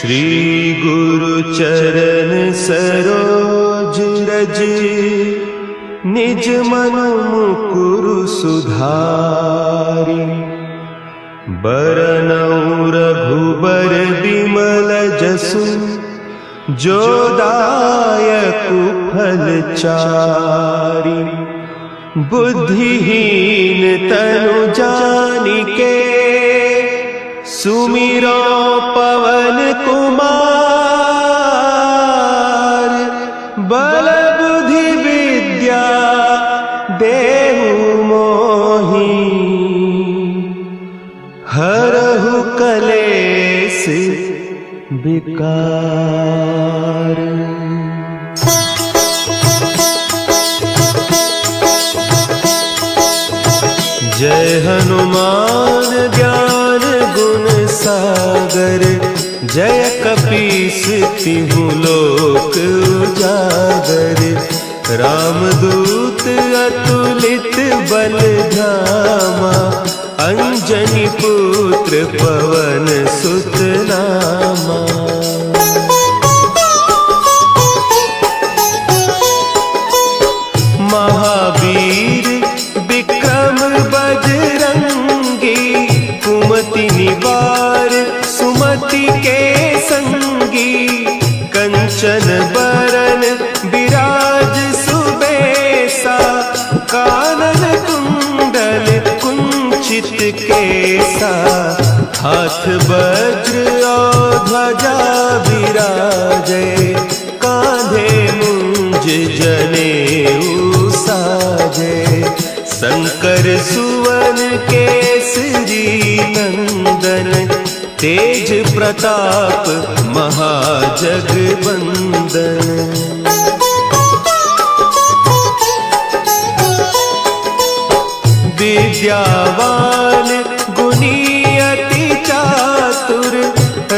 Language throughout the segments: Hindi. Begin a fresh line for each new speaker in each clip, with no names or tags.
श्री गुरु चरण सरोज रज, निज मन मुकुरु सुधारि। बरनउँ रघुबर बिमल जसु, जो दायकु फल चारि। बुद्धिहीन तनु जानिके, सुमिरो पवन कुमार। बल बुद्धि विद्या देहु मोहि, हरहु कलेस विकार। जय हनुमान ज्ञान गुण सागर, जय कपीस तिहु लोक उजागर। रामदूत अतुलित बल धामा, अंजनी पुत्र पवन सुत नामा। महावीर विक्रम बजरंगी, कुमति निवार सुमति के संगी। कंचन बरन विराज सुबेसा, कानन कुंडल कुंचित केसा। हाथ वज्र और ध्वजा विराजे, कांधे मुंज जनेऊ साजे। शंकर सुवन केसरी नंदन, तेज प्रताप महाजगवंदन। विद्यावान गुणी अति चातुर,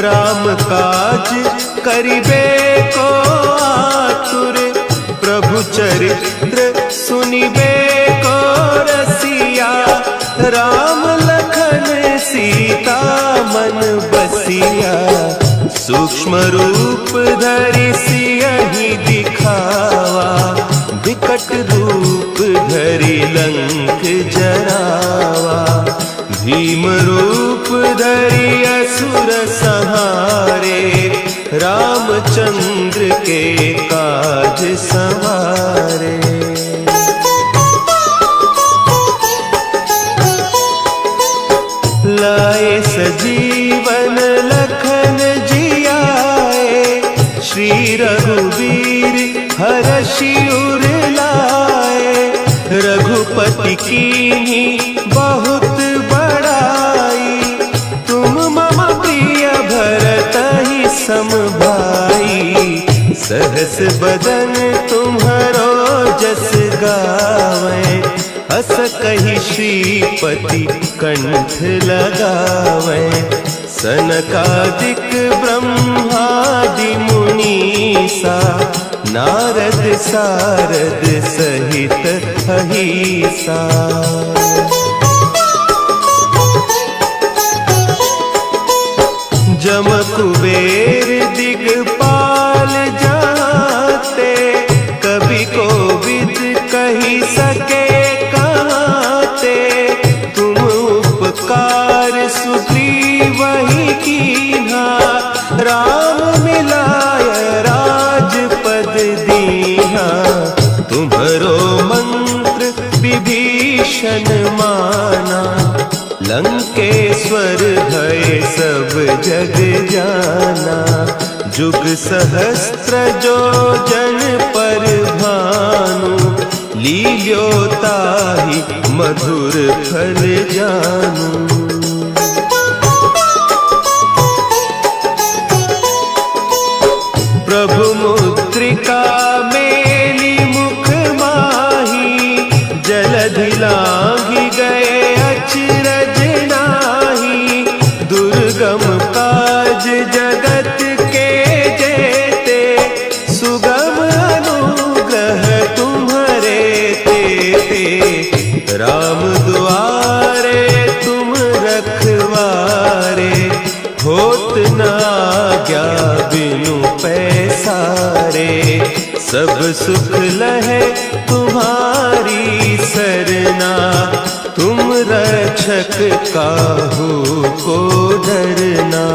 राम काज करिबे को आतुर। प्रभु चरित्र सुनिबे को रसिया, राम लखन सीता मन बसिया। सूक्ष्म रूप धरि सियहि दिखावा, विकट रूप धरि लंक जरावा। भीम रूप धरि असुर संहारे, रामचंद्र के काज संवारे। लाए सजीवन लखन जियाए, श्री रघुवीर हरषि उर लाए। रघुपति कीन्ही बहुत बड़ाई, तुम मम प्रिय भरतहि सम भाई। सहस बदन तुम्हरो जस गावें, हस कहि श्रीपति कंठ लगावें। सनकादिक ब्रह्मादि मुनीसा, नारद सारद सहित अहीसा। जम कुबेर दिगपाल जाते, कवि कोविद कहि सके कहते। तुम उपकार सुग्रीवहि कीन्हा, राम मिलाय राजपद दीन्हा। तुम्हरो मंत्र विभीषण माना, लंकेश्वर भय सब जग जाना। जुग सहस्त्र जो जन पर भानु, लील्यो ताहि मधुर फल जानू। प्रभु मुद्रिका मेली मुख माही, जलधि लांघि गए अचरज नाही। दुर्गम काज जगत के जेते, सुगम अनुग्रह तुम्हरे तेते। राम दुआरे तुम रखवारे, होत न आज्ञा बिनु पैसारे। सब सुख लहे तुम्हारी सरना, तुम रक्षक काहू को डरना।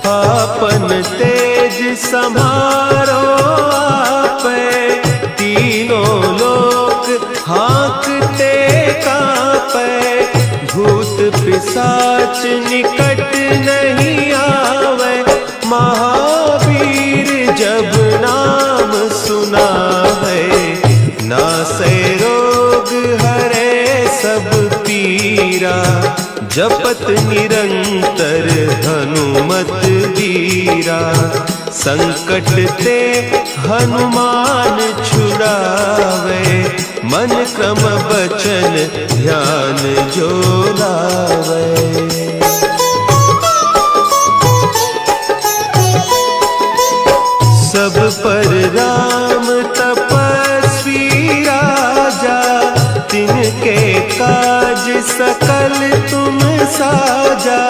आपन तेज सम्हारो आपे, तीनों लोक हाँकते कांपे। भूत पिशाच निकट नहीं आवे, महावीर जब नाम सुनावे। नासै रोग हरे सब पीरा, जपत निरंतर हनुमत वीरा। संकट ते हनुमान छुड़ावे, मन क्रम बचन ध्यान जो लावे। सब पर राम तपस्वी राजा, तिनके काज सकल तुम साजा।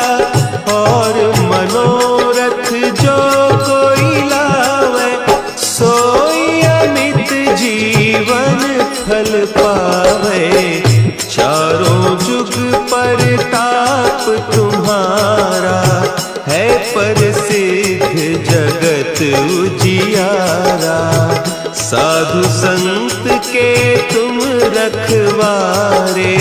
और मनोरथ जो कोई लावे, सोई अमित जीवन फल पावे। चारों जुग परताप तुम्हारा, है प्रसिद्ध जगत उजियारा। साधु संत के तुम रखवारे,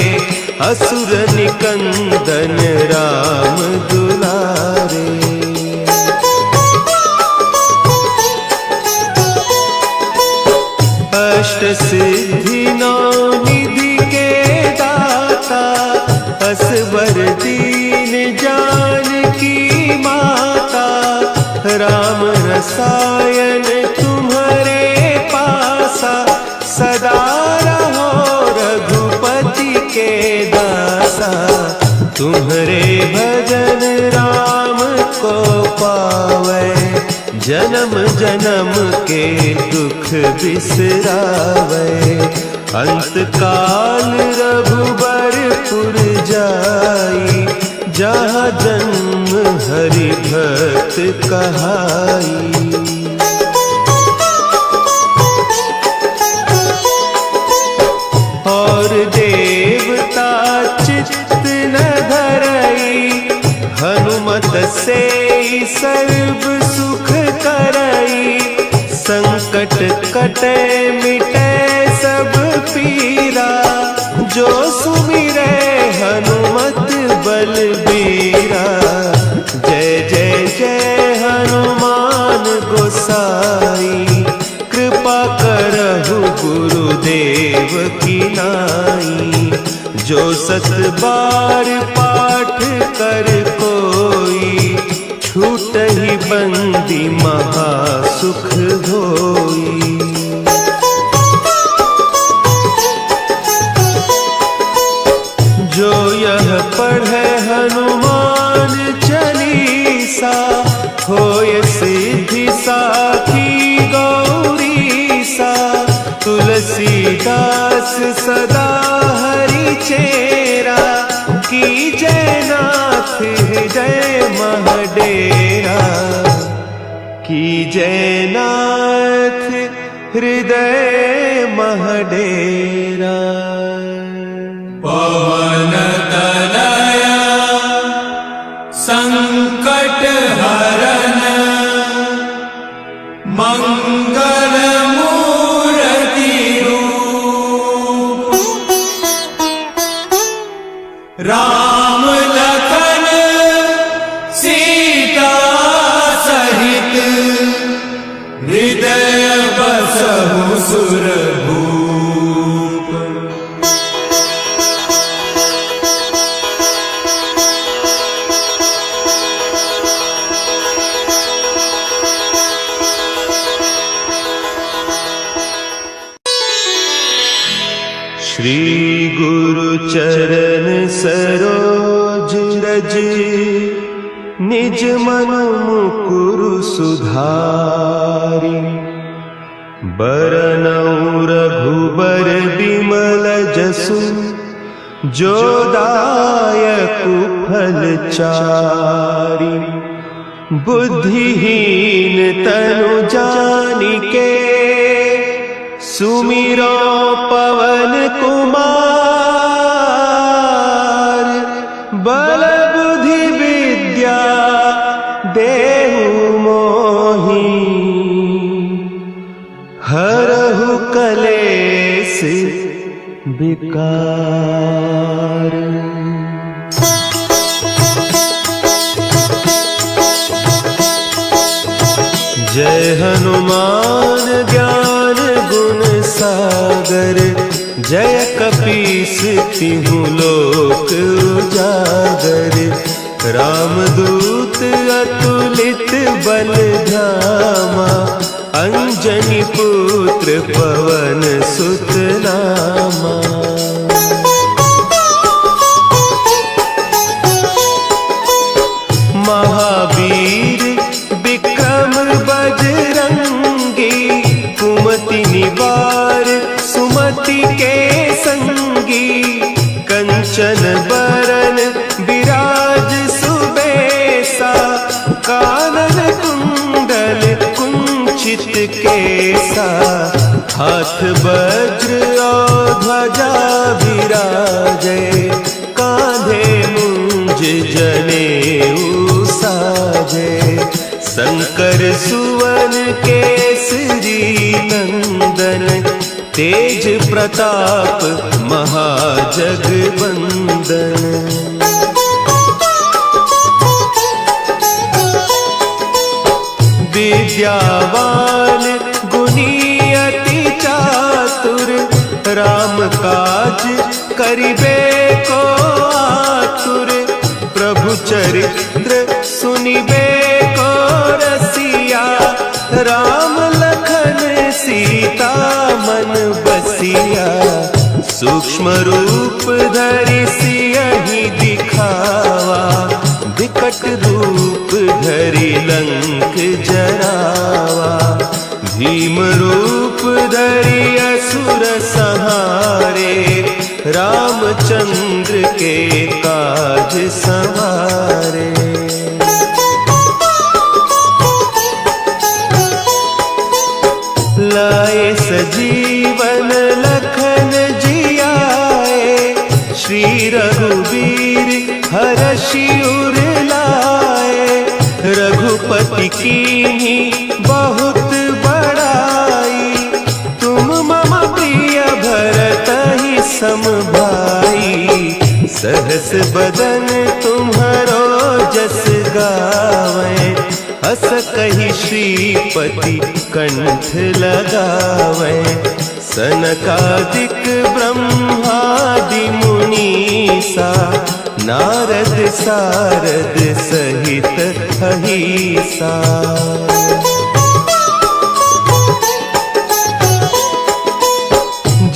असुर निकंदन राम दुलारे। अष्ट सिद्धि नौ निधि के दाता, असवर दीन जानकी माता। राम रसायन तुम्हारे पासा, सदा रहो रघुपति के दासा। तुम्हारे भजन राम को पावे, जन्म जन्म के दुख बिसरावे। अंत काल रघुबरपुर जाई, जहाँ जन्म हरि भक्त कहाई। और देवता चित्त न धरई, हनुमत से सर्व सुख करई। संकट कटे मिटे सब पीरा, जो सुमिरे हनुमत बलबीरा। जय जय जय हनुमान गोसाई, कृपा करहु गुरुदेव की नाई। जो सत बार पाठ कर कोई, छूटहि बंदी महा सुख होई। जो यह पढ़े हनुमान चालीसा, होय सिद्धि साखी गौरीसा। तुलसीदास सदा हरि चेरा, की जयनाथ हृदय महडेरा। की जयनाथ हृदय महडेरा।
पवन तनया संकट हरन, मंगल मूर्ति रूप। राम लखन सीता सहित, हृदय बसहु सुरभूप।
श्री गुरु चरण सरोज रज, निज मन मुकुरु सुधारि। बरनउँ रघुबर बिमल जसु, जो दायक फलचारी। बुद्धिहीन तनु जानिके सुमिरो पवन कुमार। बल बुद्धि विद्या देहु मोहि हरहु कलेस विकार। जय हनुमान ज्ञान गुण सागर। जय कपीस तिहु लोक उजागर। रामदूत अतुलित बल धामा। अंजनी पुत्र पवन सुत नामा। महावीर विक्रम बजरंगी। कुमति निवार सुमति के संगी। कंचन बरन विराज सुबेसा। कानन कुंडल कुंचित केसा। हाथ वज्र और ध्वजा विराजे। कांधे मुंज जनेऊ साजे। शंकर सुवन केसरी नंदन। तेज प्रताप महाजगवंदन। विद्यावान गुणी अति चातुर। राम काज करिबे को आतुर। प्रभु चरित्र सुनिबे को रसिया। राम लखन सीता मन बसिया। सूक्ष्म रूप धरि सियहि दिखावा। विकट रूप धरि लंक जरावा। भीम रूप धरि असुर संहारे। रामचंद्र के काज सवारे। लाए सजीवन लखन जियाए। श्री रघुवीर हरषि उर लाए। रघुपति कीन्ही बहुत बड़ाई। तुम मम प्रिय भरतहि सम भाई। सहस बदन तुम्हरो जस गावें। अस कहि श्रीपति कंठ लगावें। सनकादिक ब्रह्मादि मुनीसा। नारद सारद सहित अहीसा।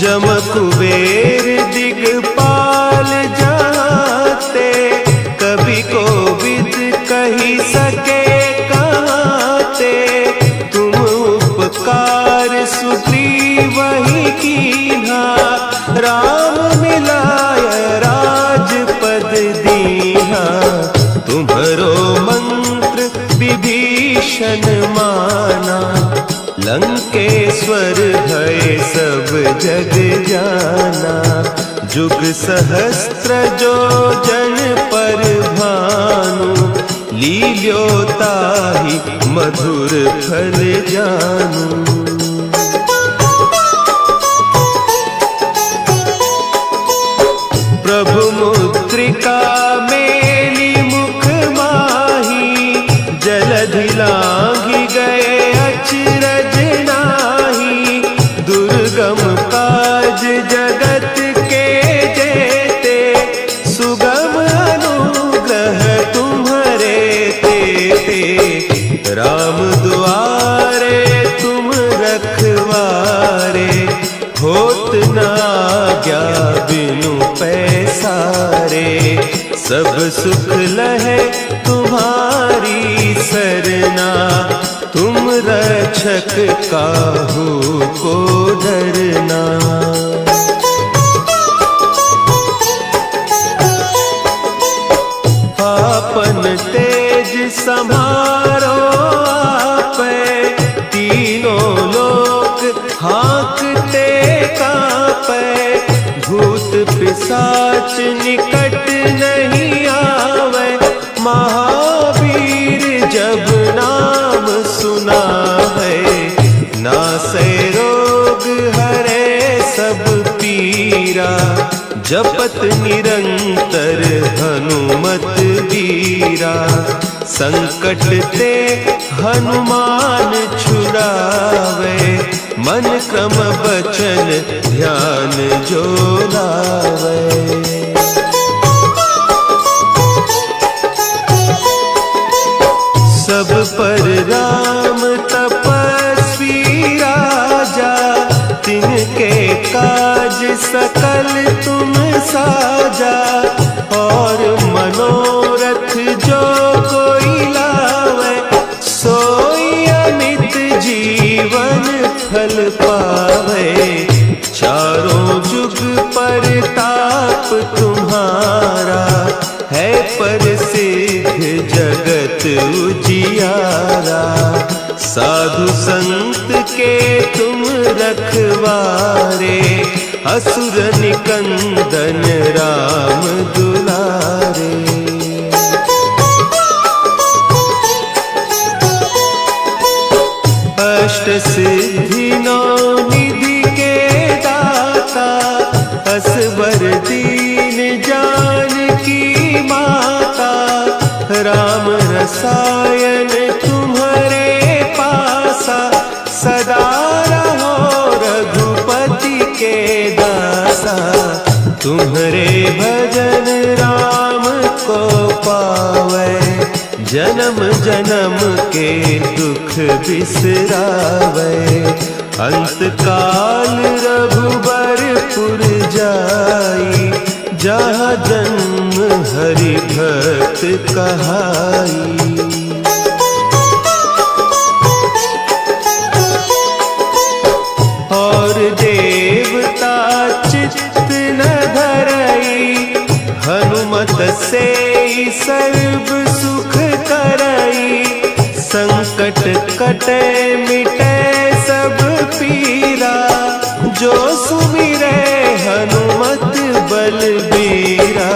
जम कुबेर दिगपाल जाते। कवि कोविद कही सके कहते। तुम उपकार सुग्रीवहि कीन्हा। राम मिलाय राजपद दीन्हा। तुम्हरो मंत्र विभीषण माना। लंकेश्वर भय सब जग जाना। जुग सहस्त्र जो जन पर भानु। लील्योताहि मधुर फल जानू। प्रभु मुद्रिका मेली मुख माही। जलधि लांघि गए अचरज नाही। दुर्गम काज जगत के जेते। सुगम अनुग्रह तुम्हरे तेते। राम दुआरे तुम रखवारे। होत न आज्ञा बिनु पैसारे। सब सुख लहे तुम्हारी सरना। तुम रक्षक काहू को डरना। तेज समारो आपे, तीनों लोक हाँकते कांपे, भूत पिशाच निकट नहीं आवे, महावीर जब नाम सुना है, नासे रोग हरे सब पीरा, जपत निरंतर हनुमत वीरा, संकट ते हनुमान छुड़ावे, मन क्रम बचन ध्यान जो लावे। सब पर राम तपस्वी राजा, तिनके काज सकल तुम साजा, और मनोरथ जो कोई लावे, सोई अमित जीवन फल पावे, चारों जुग परताप तुम्हारा, है प्रसिद्ध जगत उजियारा, साधु संत के तुम रखवारे, असुर निकंदन राम दुलारे। अष्ट सिद्धि नौ निधि के दाता, असवर दीन जानकी माता, राम रसायन तुम्हारे पासा, सदा रहो रघुपति के दासा, तुम्हारे भजन राम को पावे, जन्म जन्म के दुख बिसरावे, अंत काल रघुबरपुर जाई, जहाँ जन्म हरि भक्त कहाई। और देवता चित्त न धरई, हनुमत से सर्व सुख करई, संकट कटे मिटे सब पीरा, जो सुमिरे हनुमत बलबीरा,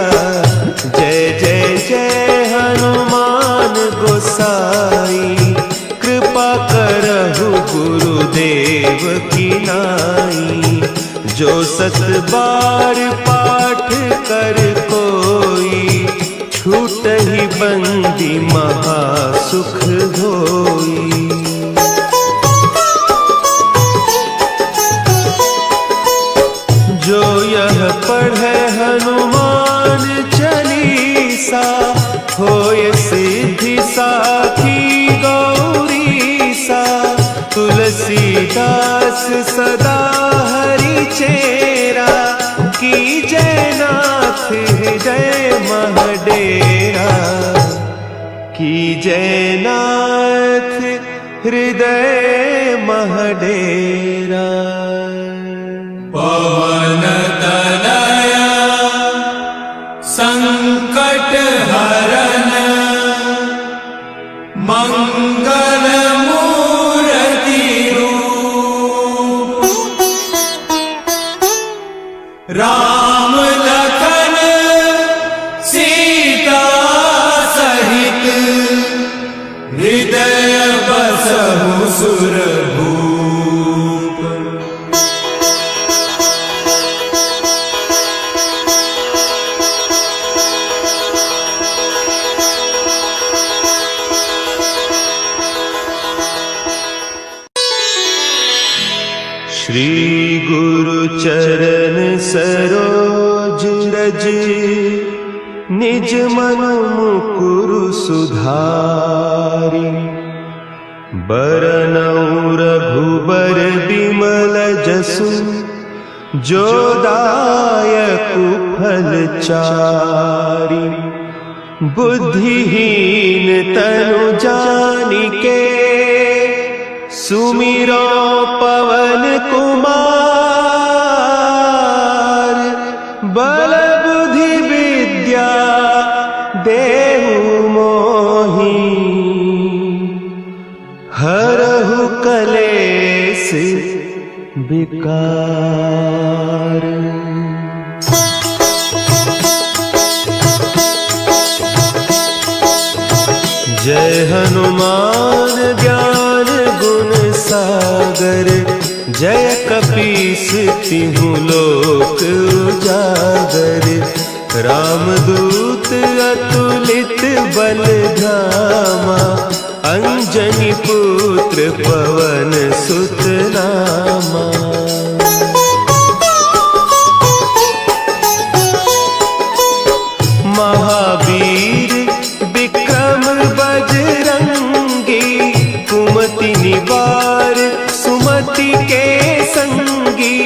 जय जय जय हनुमान गोसाई, कृपा करहु गुरुदेव की नाई, जो सत बार पाठ कर कोई, छूट ही बंदी महासुख होई। जो यह पढ़े हनुमान चालीसा, होय सिद्धि साखी गौरीसा, तुलसीदास सदा हरि चेरा, की जयनाथ हृदय महडेरा, की जयनाथ हृदय महडेरा।
पवन तनया संकट हरन, मंगल मूर्ति रूप, राम लखन सीता सहित, हृदय बसहु सुरभूप।
श्री गुरु चरण सरोज रज, निज मन मुकुरु सुधारि, बरनउँ रघुबर बिमल जसु, जो दायकु फल चारि, बुद्धिहीन तनु जानिके, सुमिरो पवन कुमार, बल बुद्धि विद्या देहु मोहि विकार। जय हनुमान ज्ञान गुण सागर, जय कपीस तिहु लोक उजागर। रामदूत अतुलित बल धामा, अंजनी पुत्र पवन सुत नामा। महावीर विक्रम बजरंगी, कुमति निवार सुमति के संगी।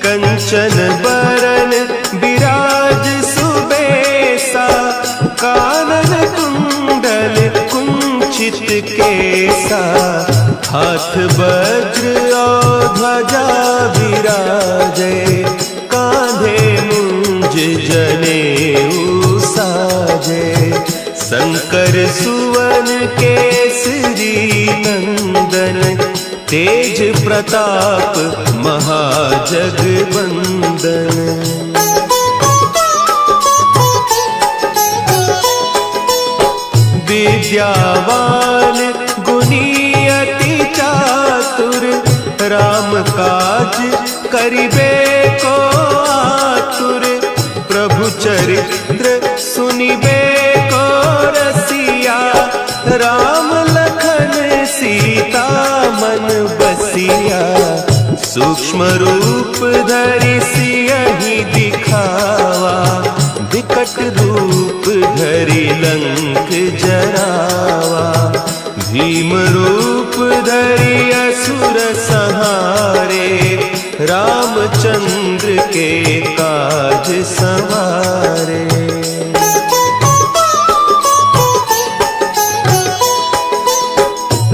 कंचन बरन विराज सुबेसा, कानन कुंडल कुंचित केसा। हाथ वज्र और ध्वजा विराजे, कांधे मुंज जनेऊ साजे। शंकर सुवन केसरी नंदन, तेज प्रताप महाजगवंदन। विद्यावान गुणी अति चातुर, राम काज करिबे को आतुर। प्रभु चरित्र सुनिबे को रसिया, राम लखन सीता मन बसिया। सूक्ष्म रूप धरि सियहि दिखावा, विकट रूप धरि लंक जरावा। भीम रूप धरि असुर संहारे, रामचंद्र के काज संवारे।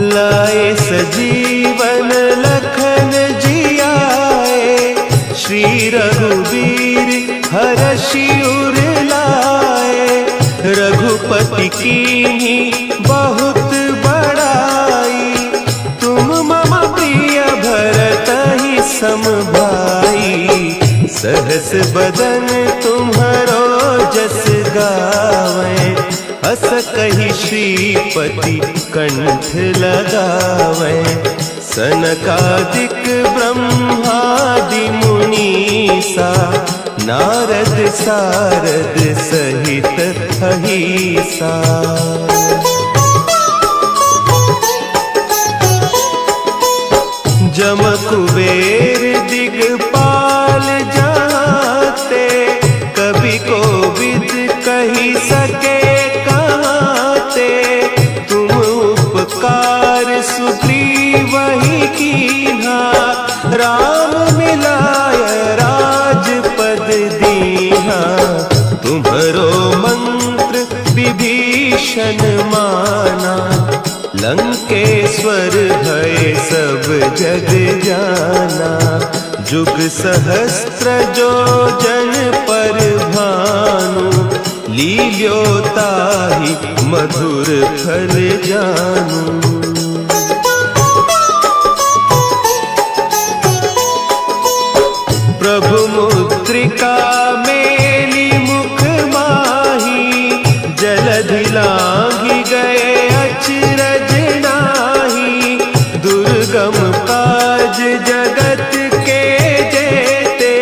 लाए सजीवन लखन जियाए, श्री रघुवीर हरषि उर लाए। रघुपति कीन्ही बहुत बड़ाई, तुम मम प्रिय भरतहि सम भाई। सहस बदन तुम्हरो जस गावें, हस कहि श्रीपति कंठ लगावें। सनकादिक ब्रह्मादि मुनीसा, नारद सारद सहित अहीसा। जम कुबेर दिगपाल जाते, कवि कोविद कही सके कहते। तुम उपकार सुग्रीवहि कीन्हा, राम मिलाय राजपद दीन्हा। तुम्हरो मंत्र विभीषण माना, लंकेश्वर भय सब जग जाना। जुग सहस्त्र जो जन पर भानु, लील्योताहि मधुर फल जानू। प्रभु मुद्रिका मेली मुख माही, जलधि लांघि गए अचरज नाही। दुर्गम काज जगत के जेते,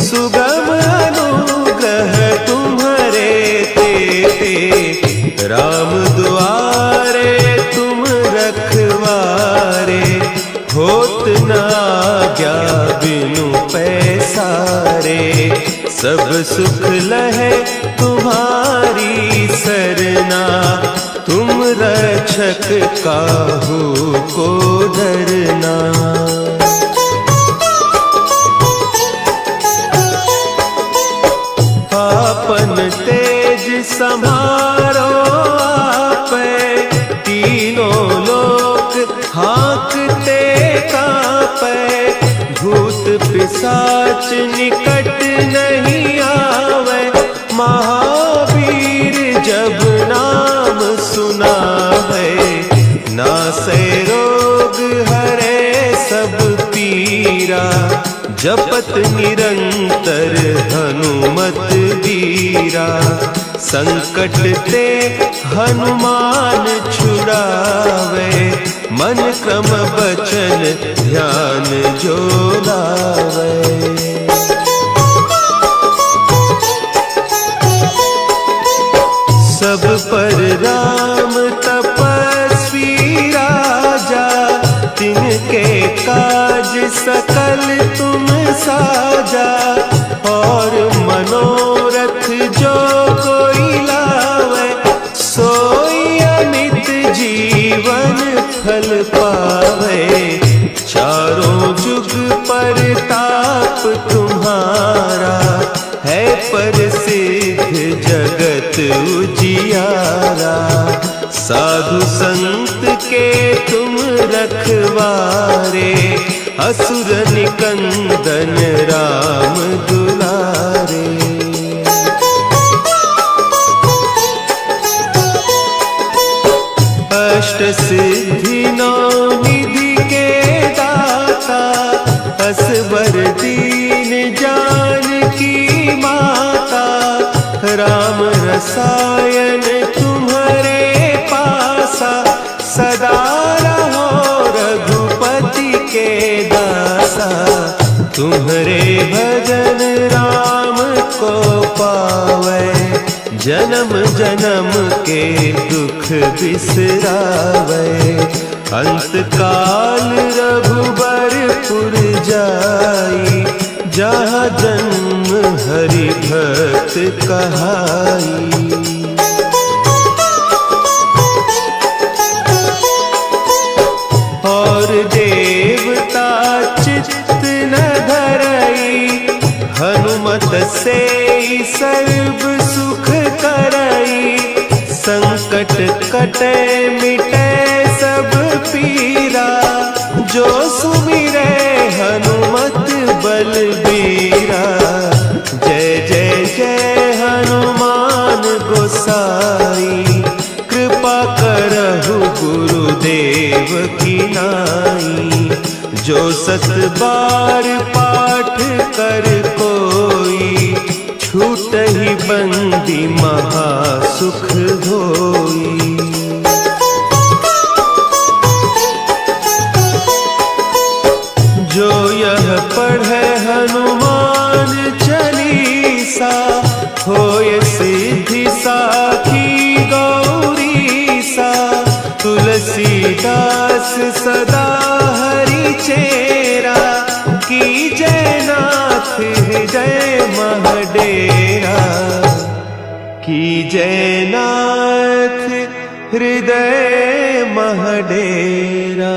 सुगम अनुग्रह तुम्हरे तेते। राम दुआरे तुम रखवारे, होत न आज्ञा बिनु पैसारे। सब सुख लहे तुम्हारी सरना, तुम रक्षक काहू को डरना। आपन तेज समारो आपे, तीनों लोक हाँकते कांपे। भूत पिशाच निकट नहीं आवे, महावीर जब नाम सुना है। नासै रोग हरे सब पीरा, जपत निरंतर हनुमत वीरा। संकट ते हनुमान छुड़ावे, मन क्रम बचन ध्यान जो लावे। सब पर राम तपस्वी राजा, तिनके काज सकल तुम साजा। और मनोरथ जो कोई लावे, सोई अमित जीवन फल पावे। चारों जुग परताप तुम्हारा, है प्रसिद्ध जगत उजियारा। साधु संत के तुम रखवारे, असुर निकंदन राम दुलारे। अष्ट सिद्धि नौ निधि के दाता, असवर दीन जानकी माता। राम रसायन तुम्हारे पासा, सदा रहो रघुपति के दासा। तुम्हारे भजन राम को पावे, जन्म जन्म के दुख बिसरावे। अंत काल रघुबरपुर जाई, जहाँ जन्म हरि भक्त कहाई। और देवता चित्त न धरई, हनुमत से सर्व सुख करई। संकट कटे मिटे सब पीरा, जो सुमिरे हनुमत बलबीरा। जय जय जय हनुमान गोसाई, कृपा करहु गुरुदेव की नाई। जो सत बार पाठ कर कोई, छूटहि बंदी महासुख होई। जो यह पढ़े हनुमान चालीसा, होय सिद्धि साखी गौरीसा। तुलसीदास सदा हरि चेरा, कीजय नाथ हृदय महडेरा। कीजय नाथ हृदय महडेरा।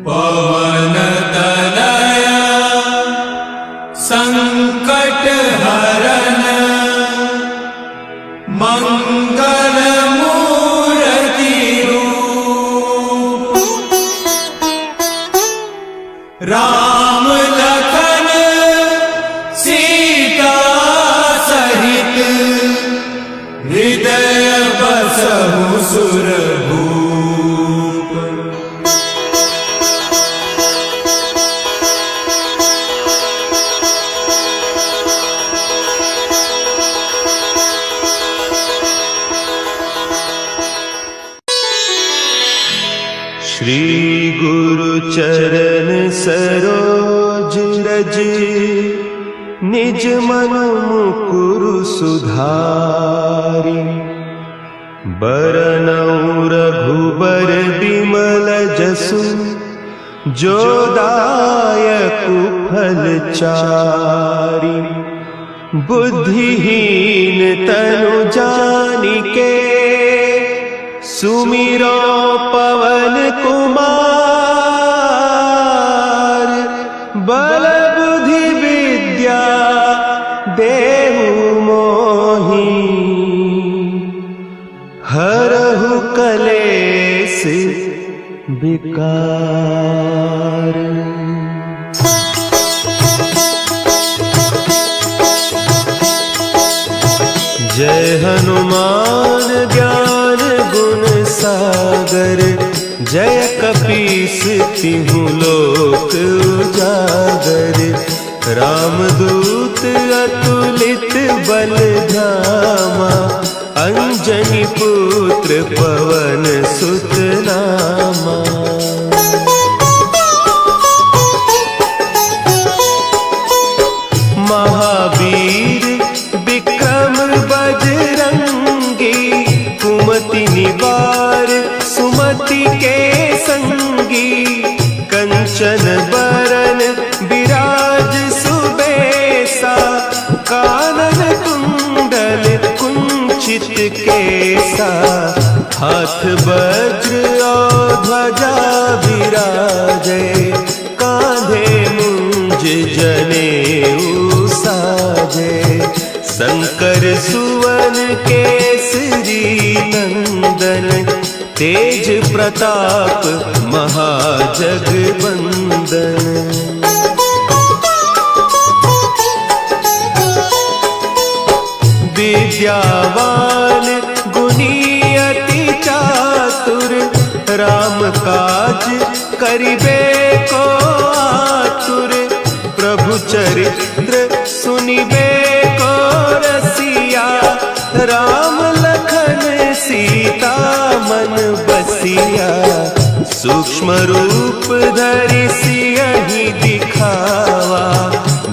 पवन तनया संकट हरन, मंगल मूर्ति रूप। राम लखन सीता सहित, हृदय बसहु सुरभूप।
श्री गुरु चरण सरोज रज, निज मन मुकुरु सुधारि। बरनउँ रघुबर बिमल जसु, जो दायकु फल चारि। बुद्धिहीन तनु जानिके, सुमिरो पवन कुमार। बल बुद्धि विद्या देहु मोहि, हरहु कलेस विकार। जय हनुमान ज्ञान गुण सागर, जय कपीस तिहु लोक उजागर, रामदूत अतुलित बल धामा, अंजनी पुत्र पवन सुत नामा। महावीर विक्रम बजरंगी, कुमति निवार सुमति के संगी, कंचन बरन विराज सुबेसा, कानन कुंडल कुंचित केसा, हाथ वज्र और ध्वजा विराजे, कांधे मुंज जनेऊ साजे, शंकर सुवन केसरी नंदन, तेज प्रताप महाजगवंदन। विद्यावान गुणी अति चातुर, राम काज करिबे को आतुर, प्रभु चरित्र सुनिबे को रसिया, राम लखन सीता मन बसिया, सूक्ष्म रूप धरि सियहि दिखावा,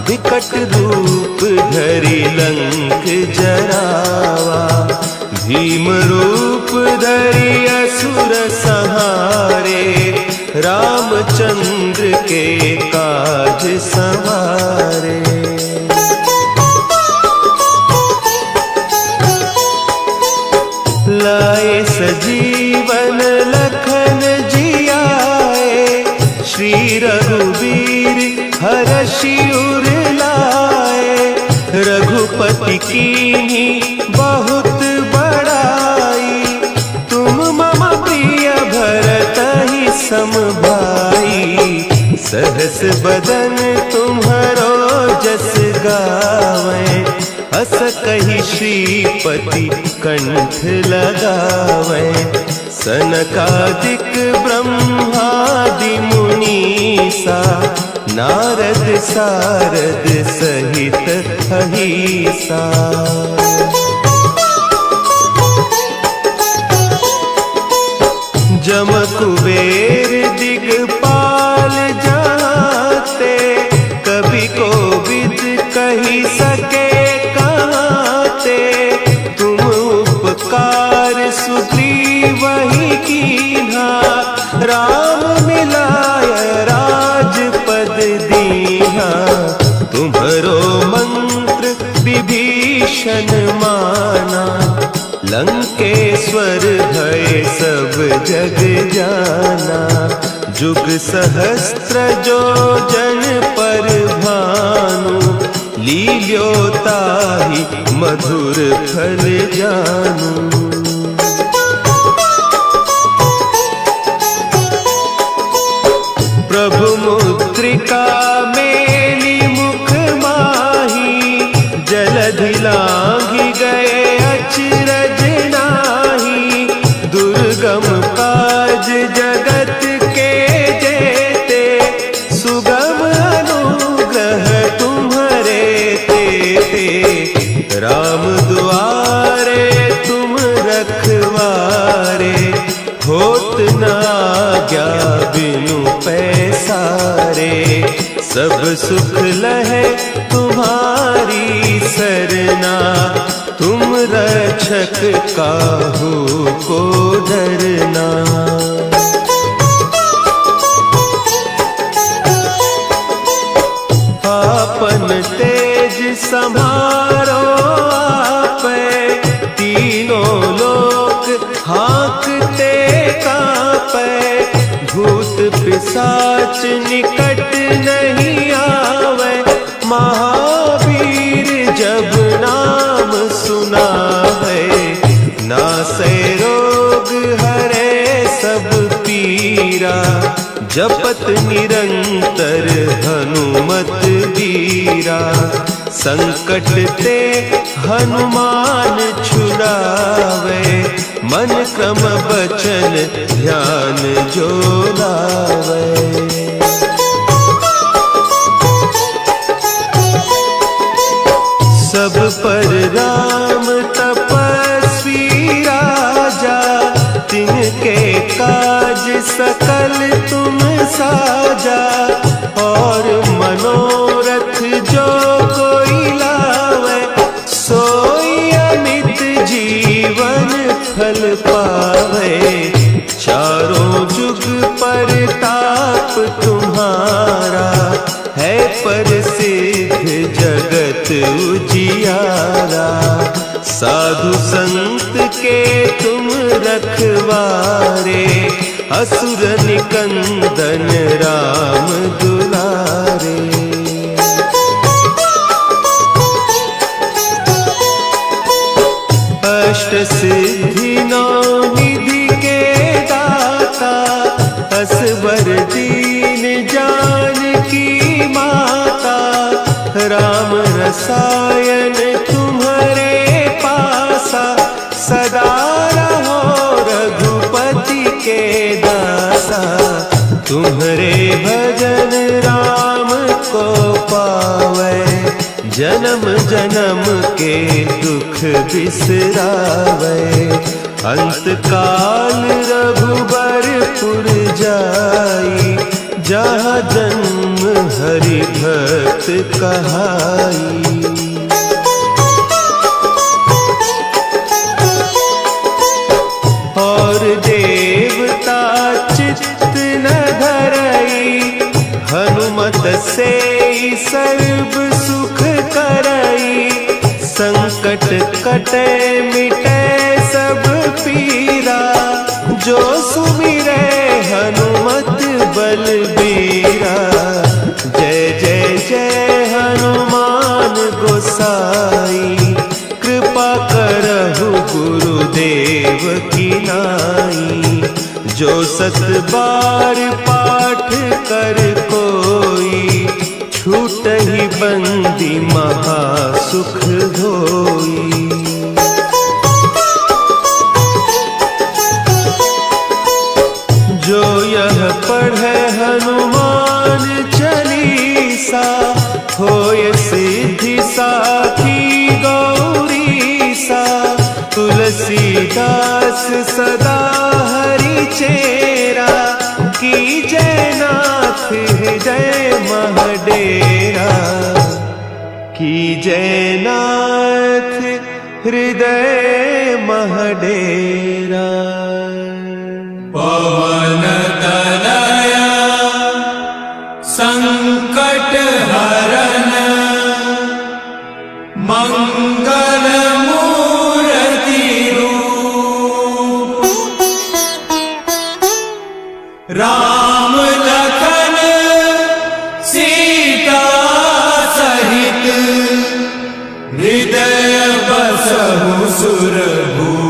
विकट रूप धरि लंक जरावा, भीम रूप धरि असुर संहारे, रामचंद्र के काज संवारे। लाए सजीवन लखन जियाए, श्री रघुवीर हरषि उर लाए, रघुपति कीन्ही बहुत बड़ाई, तुम मम प्रिय भरतहि सम भाई, सहस बदन तुम्हरो जस गावें, अस कहि श्रीपति कंठ लगावें, सनकादिक ब्रह्मादि मुनीसा, नारद सारद सहित अहीसा। जम कुबेर दिगपाल जाते, कवि कोविद कही सके कहते, तुम उपकार सुग्रीवहि कीन्हा, राम मिलाय राजपद दीन्हा, तुम्हरो मंत्र विभीषण माना, लंकेश्वर भय सब जग जाना, जुग सहस्त्र जो जन पर भानु, लील्योताहि मधुर फल जानू। प्रभु मुद्रिका मेली मुख माही, जलधि लांघि गए अचरज नाही, दुर्गम काज जगत के जेते, सुगम अनुग्रह तुम्हरे तेते, राम दुआरे तुम रखवारे, होत न आज्ञा बिनु पैसारे, सब सुख लहे तुम्हारी सरना, तुम रक्षक काहू को डरना। आपन तेज संभारो आपे, तीनों लोक हाँकते कांपे, भूत पिशाच निकट नहीं आवे, महावीर जब नाम सुना है, नासै रोग हरे सब पीरा, जपत निरंतर हनुमत वीरा, संकट ते हनुमान छुड़ावे, मन क्रम बचन ध्यान जो लावे। सब पर राम तपस्वी राजा, तिनके काज सकल तुम साजा। और मनोरथ जो कोई लावे, सोई अमित जीवन फल पावे। चारों जुग परताप तुम्हारा, है प्रसिद्ध जगत उजियारा। साधु संत के तुम रखवारे, असुर निकंदन राम दुलारे। अष्ट सिद्धि नौ निधि के दाता, असवर दीन जानकी माता। राम रसायन तुम्हारे पासा, सदा रहो रघुपति के दासा। तुम्हारे भजन राम को पावे, जन्म जन्म के दुख बिसरावे। अंत काल रघुबरपुर जाई, जहाँ जन्म हरि भक्त कहाई। और देवता चित्त न धरई, हनुमत से सर्व सुख करई। संकट कटे मिटे सब पीरा, जो सुमिरे हनुमत बलबीरा। जय जय जय हनुमान गोसाई, कृपा करहु गुरुदेव की नाई। जो सत बार पाठ कर कोई, छूटहि बंदी महा सुख होई। जो यह पढ़े हनुमान चालीसा, होय सिद्धि साखी गौरीसा। तुलसीदास सदा हरि चेरा, कीजय नाथ हृदय महडेरा। कीजय नाथ हृदय महडेरा।
पवन तनया संकट हरन, मंगल मूर्ति रूप। राम लखन सीता सहित, हृदय बसहु सुरभूप।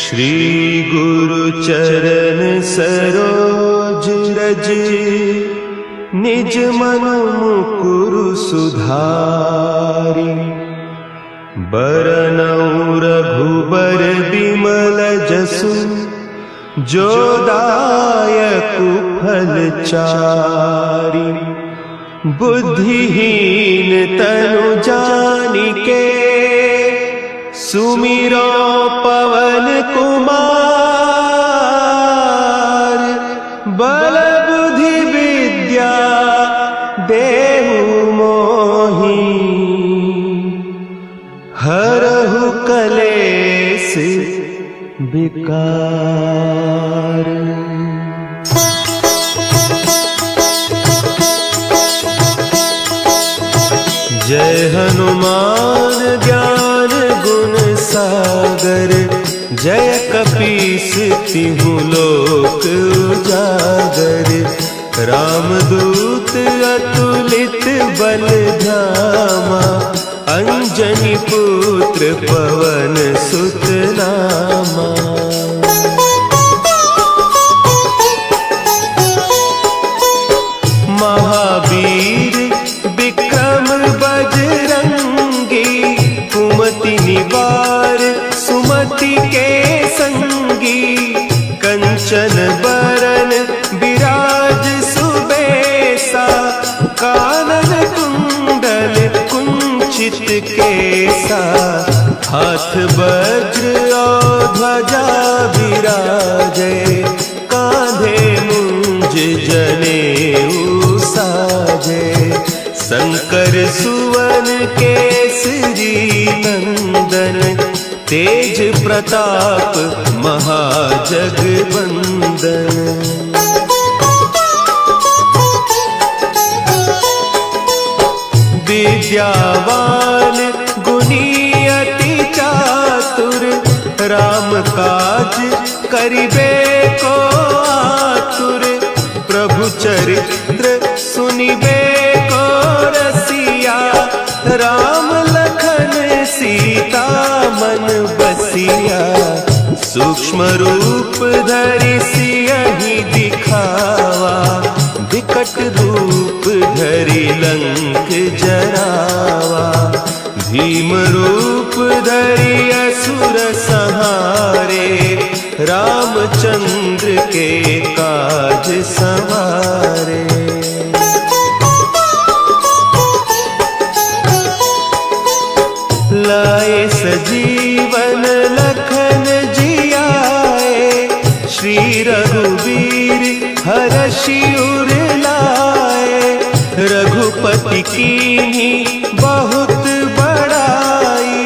श्री गुरु चरण सरोज रज, निज मन मुकुरु सुधारि। बरनउँ रघुबर बिमल जसु, जो दायकु फल चारि। बुद्धिहीन तनु जानिके, सुमिरो पवन कुमार। बल बुद्धि विद्या देहु मोहि, हरहु कलेस विकार। जय हनुमान ज्ञान गुण सागर, जय कपीस तिहु लोक उजागर। रामदूत अतुलित बल धामा, अंजनी पुत्र पवन सुत नामा। परिवार सुमति के संगी, कंचन बरन विराज सुबेसा, कानन कुंडल कुंचित केसा, हाथ वज्र और ध्वजा विराजे, कांधे मुंज जनेऊ साजे, शंकर सुवन केसरी नंदन, तेज प्रताप महाजगवंदन। विद्यावान गुणी अति चातुर, राम काज करिबे को आतुर, प्रभु चरित्र सुनिबे को रसिया, राम लखन सीता मन बसिया, सूक्ष्म रूप धरि सियहि दिखावा, विकट रूप धरि लंक जरावा, भीम रूप धरि असुर संहारे, रामचंद्र के काज संवारे। लाए सजीवन लखन जियाए, श्री रघुवीर हरषि उर लाए, रघुपति कीन्ही बहुत बड़ाई,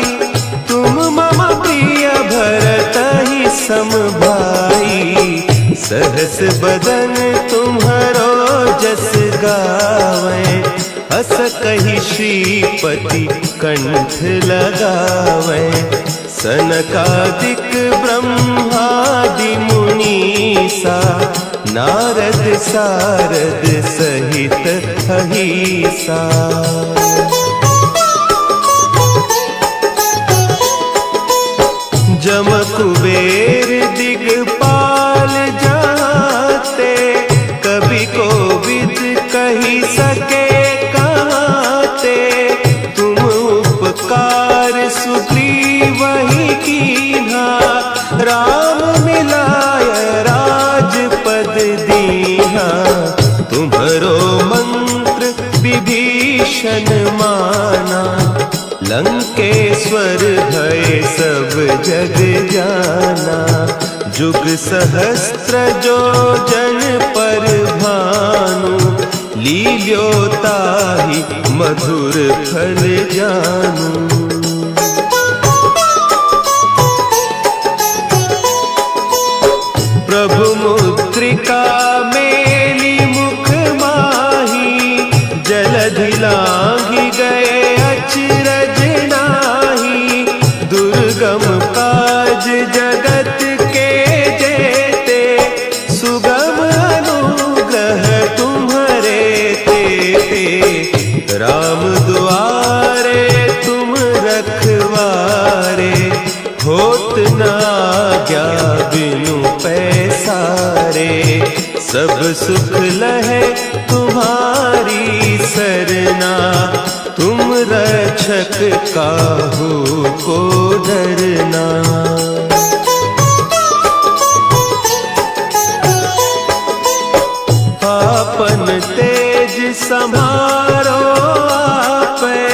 तुम मम प्रिय भरतहि सम भाई, सहस बदन तुम्हरो जस गावें, हस कहि श्रीपति कंठ लगावें, सनकादिक ब्रह्मादि मुनीसा, नारद सारद सहित अहीसा। जम कुबेर दिगपाल जाते, कवि कोविद कही सके कहते, तुम उपकार सुग्रीवहि कीन्हा, राम मिलाय राजपद दीन्हा, तुम्हरो मंत्र विभीषण माना, लंकेश्वर भय सब जग जाना, जुग सहस्त्र जो जन पर भानु, लील्योताहि मधुर फल जानू। प्रभु मुद्रिका मेली मुख माही, जलधि लांघि गए अचरज नाही, दुर्गम काज जगत के जेते, सुगम अनुग्रह तुम्हरे तेते, राम दुआरे तुम रखवारे, होत न आज्ञा बिनु पैसारे, सब सुख लहे तुम्हारी सरना, तुम रक्षक काहू को डरना। आपन तेज संभारो आपे,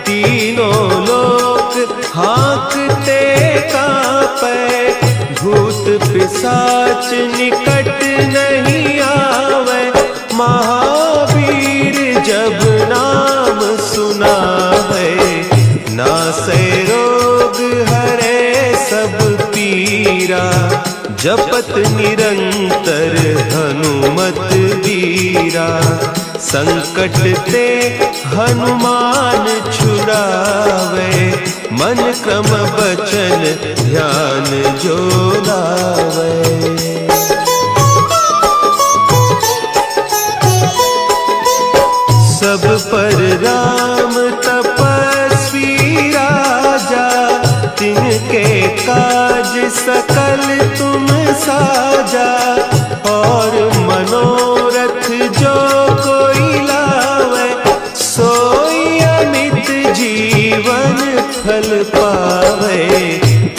तीनों लोक हाँकते कापे, भूत पिशाच निकट नहीं आवे, महावीर जब नाम सुना है, नासै रोग हरे सब पीरा, जपत निरंतर हनुमत वीरा, संकट ते हनुमान छुड़ावे, मन क्रम बचन ध्यान जो लावे। सब पर राम तपस्वी राजा, तिनके काज सकल तुम साजा, और मनोरथ जो कोई लावे, सोई अमित जीवन फल पावे।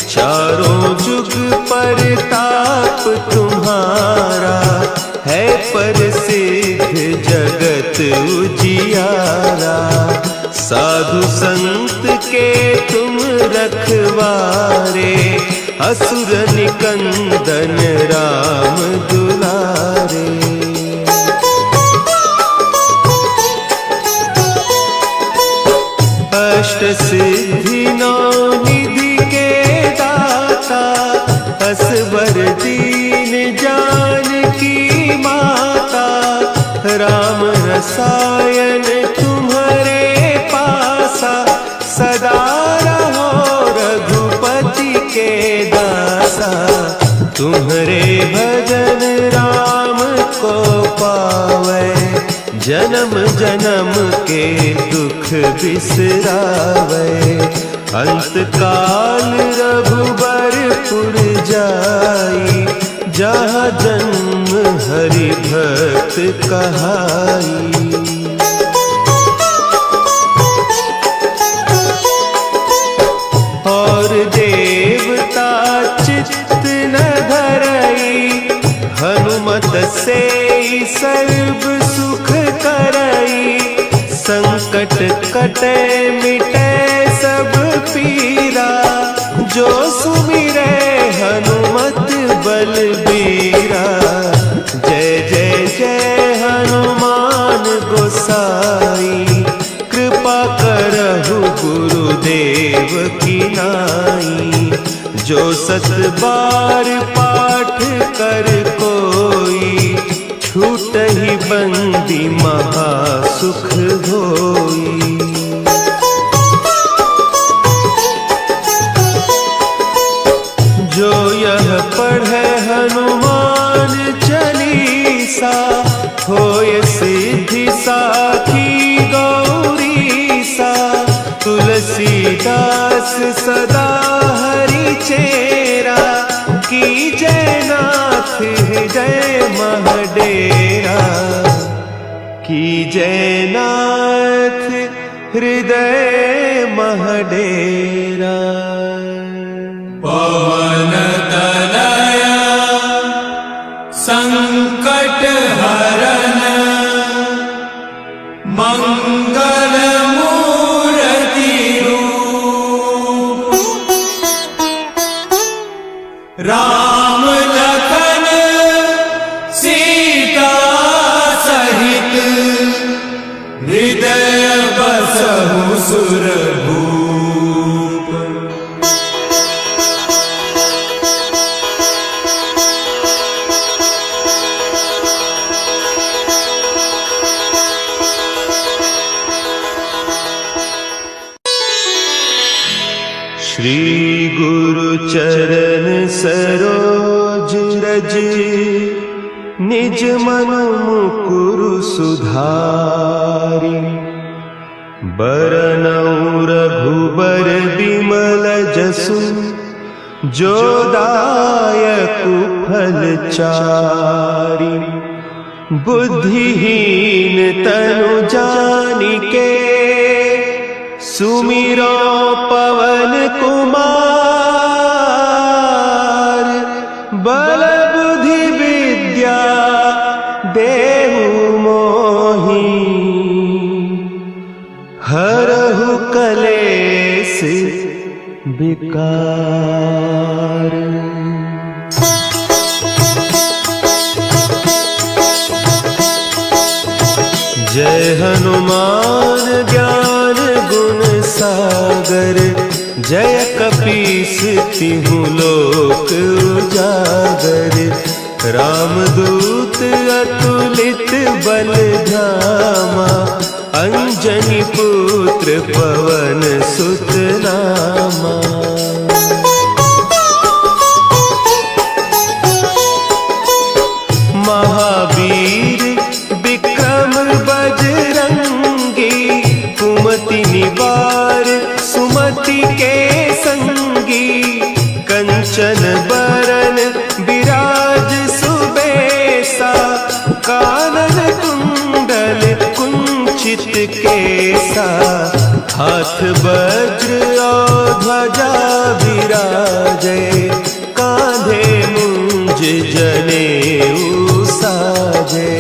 चारों जुग परताप तुम्हारा है प्रसिद्ध जगत उजियारा। साधु संत के तुम रखवारे असुर निकंदन राम दुलारे। अष्ट सिद्धि नौ निधि के दाता असबर दीन जानकी माता। राम रसायन तुम्हारे पासा सदा रहो रघुपति के दासा। तुम्हारे भजन राम को पावे जन्म जन्म के दुख बिसरावे। अंत काल रघुबरपुर जाई जहाँ जन्म हरि भक्त कहाई। और देवता चित्त न धरई हनुमत से सर्व सुख करई। संकट कटे मिटे सब पीरा जो सुमिरे हनुमत बलबीरा। जय जय जय हनुमान गोसाई कृपा करहु गुरुदेव की नाई। जो सत बार पाठ कर कोई छूट ही बंदी महासुख होई। जो यह पढ़े हनुमान चालीसा होय सिद्धि साखी गौरीसा। तुलसीदास सदा हरि चेरा की जयनाथ हृदय महडेरा। की जयनाथ हृदय महडेरा।
पवन तनया संकट हरन मंगल मूर्ति रूप। राम लखन सीता सहित हृदय बसहु सुरभूप।
श्री गुरु चरण सरोज रज निज मन मुकुरु सुधारि। बरनउँ रघुबर बिमल जसु जो दायकु फल चारि। बुद्धिहीन तनु जानिके सुमिरो पवन कुमार। बल बुद्धि विद्या देहु मोहि हरहु कलेस विकार। जय हनुमान ज्ञान गुण सागर। जय कपीस तिहु लोक उजागर। रामदूत अतुलित बल धामा। अंजनी पुत्र पवन सुत नामा। महावीर विक्रम बजरंगी। कुमति निवार सुमति के संगी। कंचन बरन विराज सुबेसा। कानन कुंडल कुंचित केसा। हाथ वज्र और ध्वजा विराजे, कांधे मुंज जनेऊ साजे।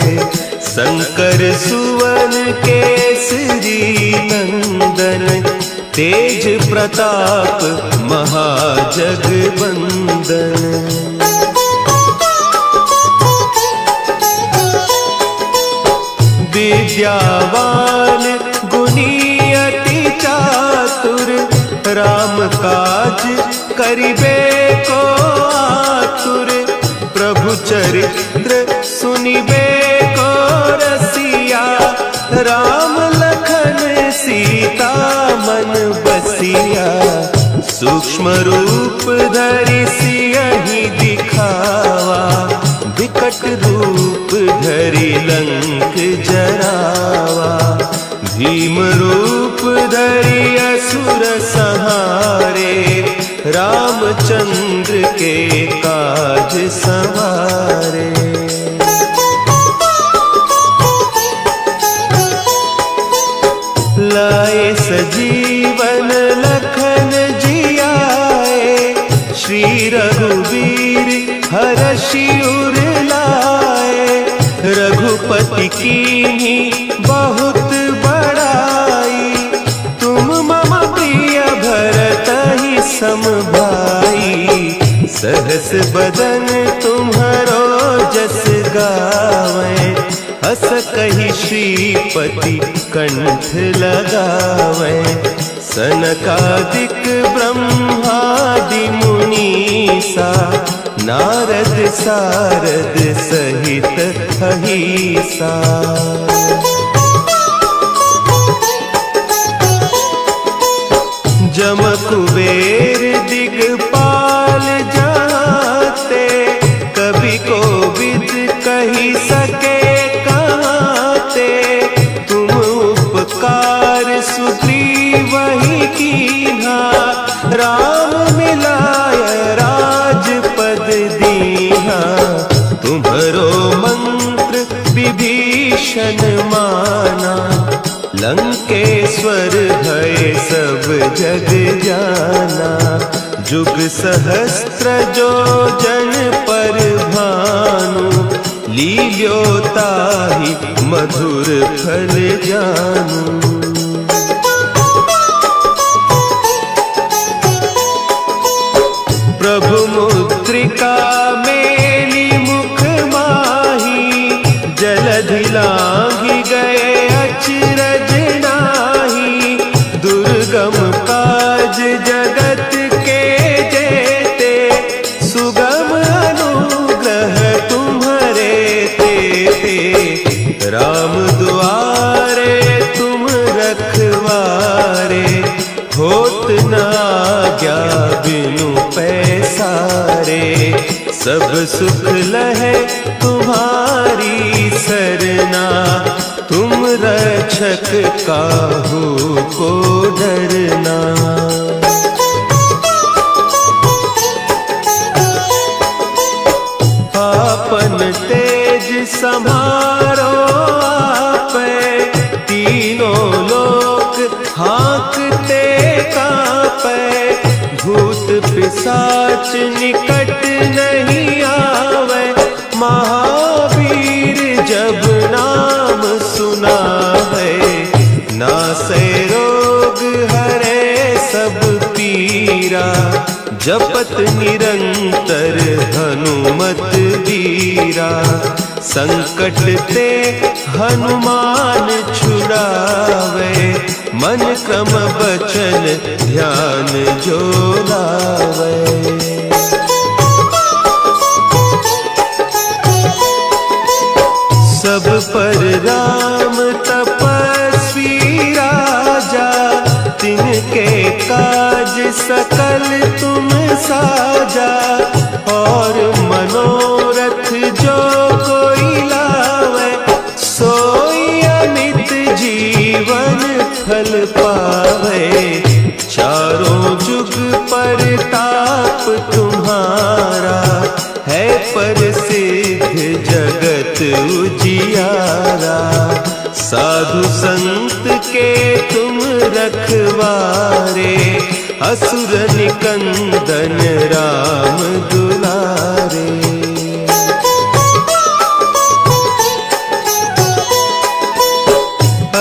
शंकर सुवन केसरी नंदन, तेज प्रताप महाजगबंदन। विद्यावान गुणी अति चातुर, राम काज करिबे को आतुर। प्रभु चरित्र सुनिबे को रसिया, राम लखन सीता मन बसिया। सूक्ष्म रूप धरि सियहि दिखावा, विकट रूप धरि लंक जरावा। भीम रूप धरि असुर संहारे, रामचंद्र के काज संवारे। लाए सजीवन लखन जियाए, श्री रघुवीर हरषि उर लाए। रघुपति कीन्ही बहुत बड़ाई, तुम मम प्रिय भरतहि सम भाई। सहस बदन तुम्हरो जस गावें, हस कहि श्रीपति कंठ लगावें। सनकादिक ब्रह्मादि मुनीसा, नारद सारद सहित अहीसा। जम कुबेर दिगपाल जाते, कवि कोविद कहि सके कहते। तुम उपकार सुग्रीवहि कीन्हा, राम मिलाय राजपद दीन्हा। तुम्हरो मंत्र विभीषण माना, लंकेश्वर भय सब जग जाना। जुग सहस्त्र जो जन पर भानु, लील्योताहि मधुर फल जानू। प्रभु मुद्रिका मेली मुख माही, जलधि लांघि गए अचरज नाही। दुर्गम काज जगत के जेते, सुगम अनुग्रह तुम्हरे तेते। राम दुआरे तुम रखवारे, होत न आज्ञा बिनु पैसारे। सब सुख लहे तुम्हारी सरना, तुम रक्षक काहू को डरना। आपन तेज समारो आपे, तीनों लोक हाँकते कांपे। भूत पिशाच निकट नहीं आवे, महावीर जब नाम सुना है। नासै रोग हरे सब पीरा, जपत निरंतर हनुमत वीरा। संकट ते हनुमान छुड़ावे, मन क्रम बचन ध्यान जो लावे। सब पर राम तपस्वी राजा, तिनके काज सकल तुम साजा। और मनोरथ जो कोई लावे, सोई अमित जीवन फल पावे। चारों जुग परताप तुम्हारा, है प्रसिद्ध जगत उजियारा। साधु संत के तुम रखवारे, असुर निकंदन राम दुलारे।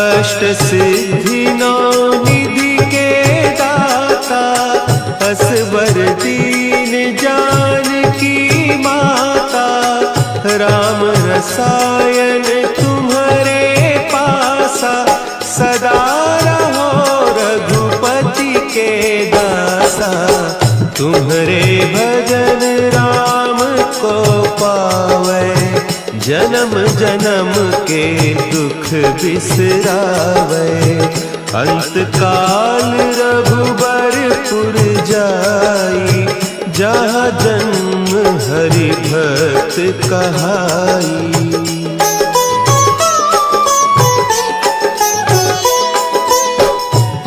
अष्ट सिद्धि नौ निधि के दाता, असवर दीन जानकी माता। राम रसायन तुम्हारे पासा, सदा रहो रघुपति के दासा। तुम्हारे भजन राम को पावे, जन्म जन्म के दुख बिसरावे। अंत काल रघुबरपुर जाई, जहाँ जन्म हरि भक्त कहाई।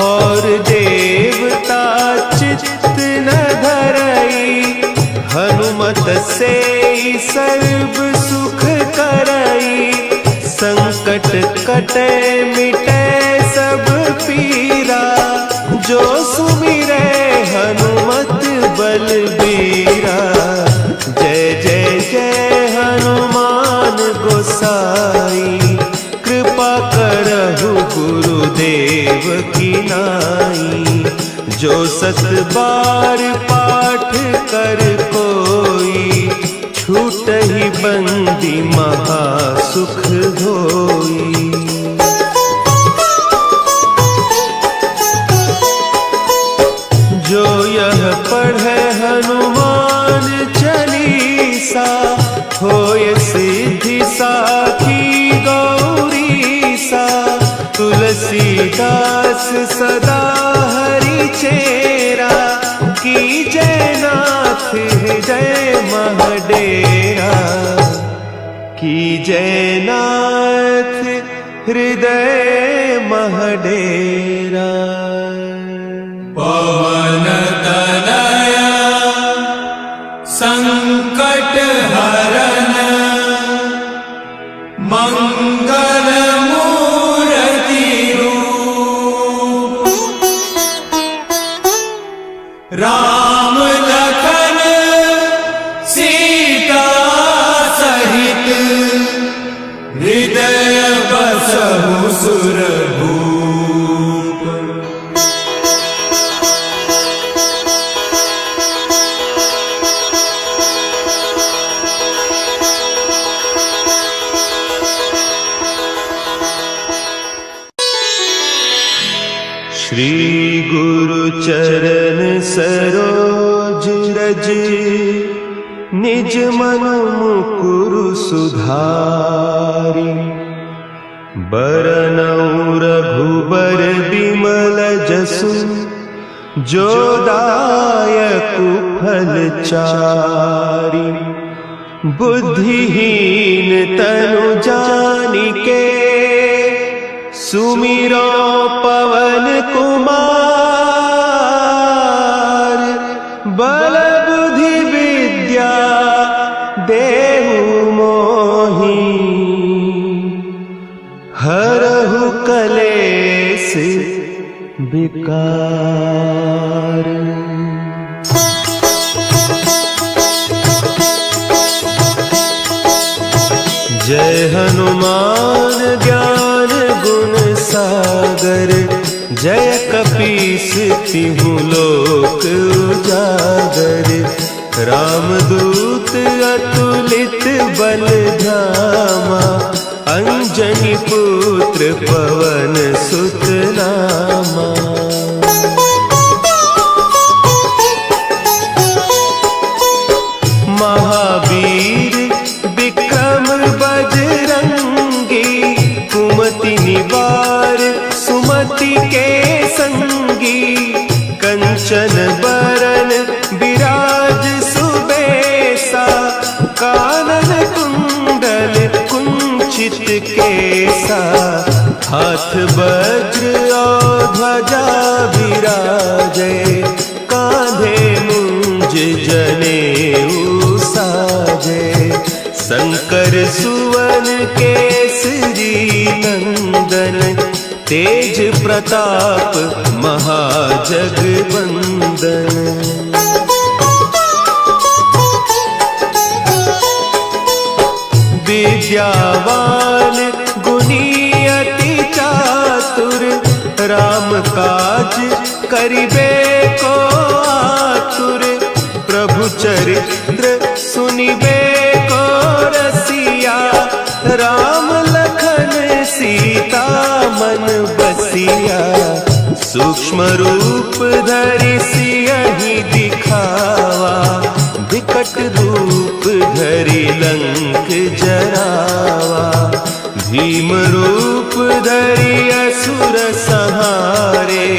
और देवता चित्त न धरई, हनुमत से सर्व सुख करई। संकट कटे मिटे सब पीरा, जो सुमिरे हनुमत बलबीरा। जय जय जय हनुमान गोसाई, कृपा करहु गुरुदेव की नाई। जो सत बार पाठ कर कोई, छूटहि बंदी महा सुख होई। जो यह पढ़े हनुमान चालीसा, होय सिद्धि साखी गौरीसा। तुलसीदास सदा हरि चेरा, कीजय नाथ हृदय महडेरा। कीजय नाथ हृदय महडेरा।
पवन तनया संकट हरन, मंगल मूर्ति रूप। राम लखन सीता सहित, हृदय बसहु सुरभूप।
श्री गुरु चरण सरोज रज, निज मन मुकुरु सुधारि। बरनउँ रघुबर बिमल जसु, जो दायकु फल चारि। बुद्धिहीन तनु जानिके, सुमिरो पवन कुमार। बल बुद्धि विद्या देहु मोहि, हरहु कलेस विकार। जय हनुमान ज्ञान गुण सागर, जय कपीस तिहु लोक उजागर। रामदूत अतुलित बल धामा, अंजनी पुत्र पवन सुत नामा। महावीर विक्रम बजरंगी, कुमति निवार सुमति के संगी। कंचन बरन विराज सुबेसा, कानन कुंडल कुंचित केसा। हाथ वज्र और ध्वजा विराजे, कांधे मुंज जनेऊ साजे। शंकर सुवन केसरी नंदन, तेज प्रताप महाजगबंदन। विद्यावान गुणी अति चातुर, राम काज करिबे को आतुर। प्रभु चरित्र सुनिबे को रसिया, राम लखन सीता मन बसिया। सूक्ष्म रूप धरि सियहि दिखावा, विकट रूप धरि लंक जरावा। भीम रूप धरि असुर संहारे,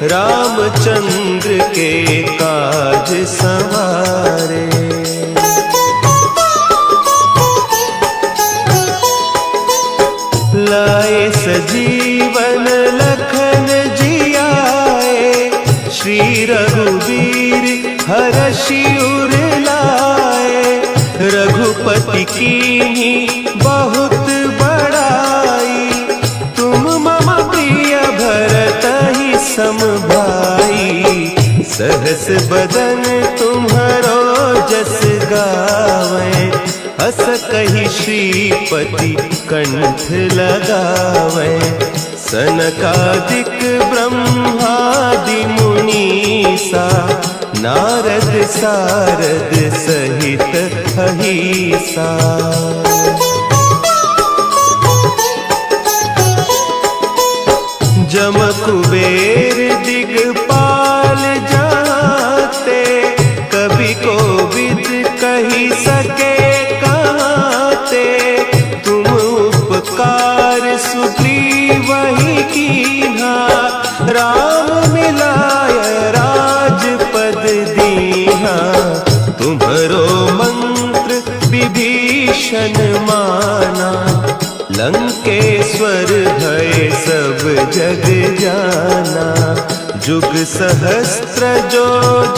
रामचंद्र के काज संवारे। लाए सजीवन लखन जियाए, श्री रघुवीर हरषि उर लाए। रघुपति कीन्ही बहुत बड़ाई, तुम मम प्रिय भरतहि सम भाई। सहस बदन तुम्हरो जस गावें, हस कहि श्रीपति कंठ लगावें। सनकादिक ब्रह्मादि मुनीसा, नारद सारद सहित अहीसा। जम कुबेर दिगपाल जाते, कवि कोविद कही सके कहते। तुम उपकार सुग्रीवहि कीन्हा, राम मिलाय राजपद दीन्हा। तुम्हरो मंत्र विभीषण माना, लंकेश्वर भय सब जग जाना। जुग सहस्त्र जो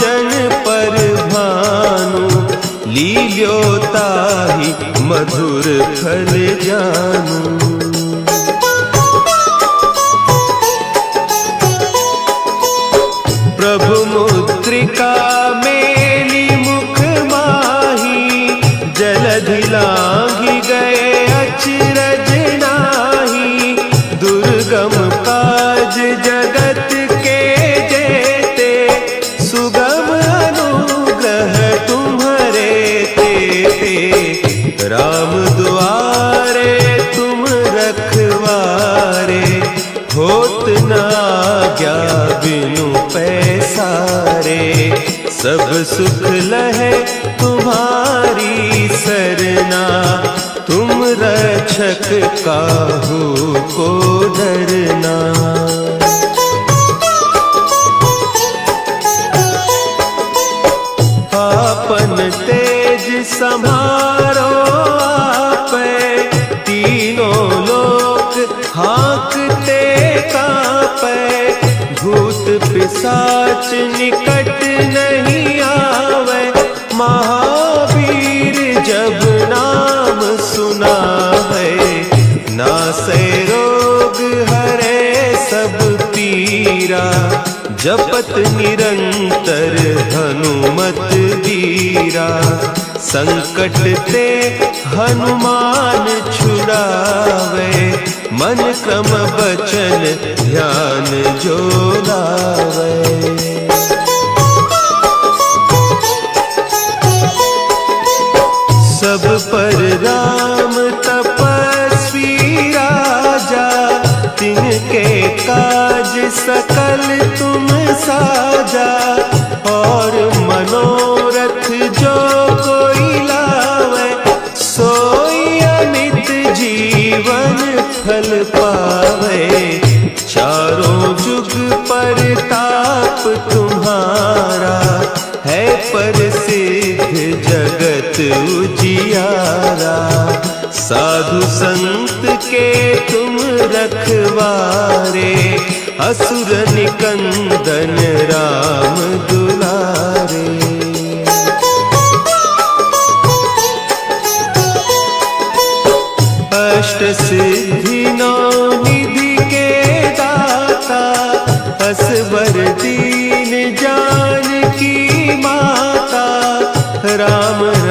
जन पर भानु, लील्योताहि मधुर फल जानू। प्रभु मुद्रिका मेली मुख माही, जलधि लांघि गए अचरज नाही। दुर्गम काज जगत के जेते, सुगम अनुग्रह तुम्हरे तेते। राम दुआरे तुम रखवारे, होत न आज्ञा बिनु पैसारे। सब सुख लहे तुम्हारी सरना, तुम रक्षक काहू को डरना। आपन तेज समारो आपै, तीनों लोक हाँकते कांपै। भूत पिशाच निकट नहीं आवे, महावीर जब नाम सुनावे। नासै रोग हरे सब पीरा, जपत निरंतर हनुमत बीरा। संकट ते हनुमान छुड़ावे, मन क्रम बचन ध्यान जो लावे। सब पर राम तपस्वी राजा, तिनके काज सकल तुम साजा। और मनोरथ जो कोई लावे, सोई अमित जीवन फल पावे। चारों जुग परताप तुम्हारा, है प्रसिद्ध जगत उजियारा। साधु संत के तुम रखवारे, असुर निकंदन राम दुलारे। अष्ट सिद्धि नौ निधि के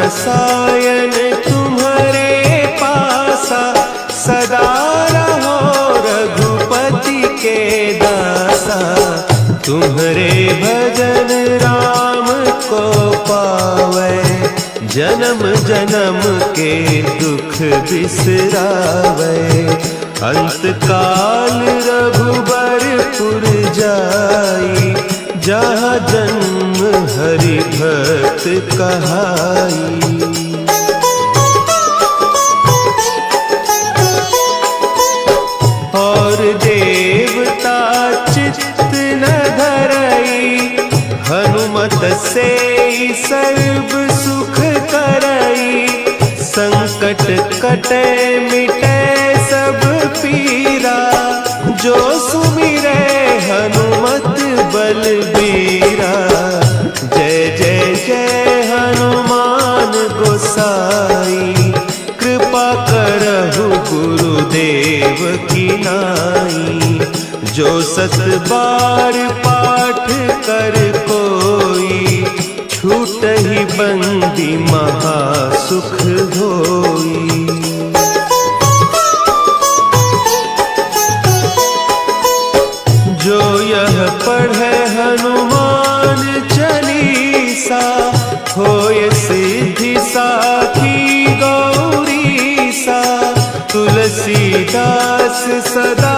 रसायन तुम्हारे पासा, सदा रहो रघुपति के दासा। तुम्हारे भजन राम को पावे, जन्म जन्म के दुख बिसरावे। अंत काल रघुबरपुर जाई, जहाँ जन्म हरि भक्त कहाई। और देवता चित्त न धरई, हनुमत से सर्व सुख करई। संकट कटे मिटे सब पीरा, जो सुमिरे हनुमत बलबीरा। जय जय जय हनुमान गोसाई, कृपा करहु गुरुदेव की नाई। जो सत बार पाठ कर कोई, छूटहि बंदी महासुख होई। जो यह पढ़े हनुमान चालीसा, होय सिद्धि साखी गौरीसा। तुलसीदास सदा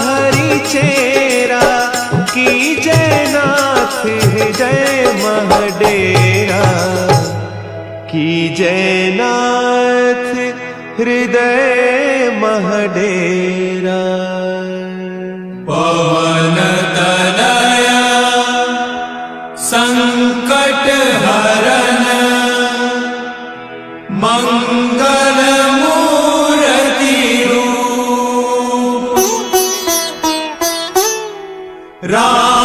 हरि चेरा, की जय नाथ हृदय महडेरा। की जय नाथ हृदय महडेरा।
पवन तनया संकट हरन, मंगल मूर्ति रूप। राम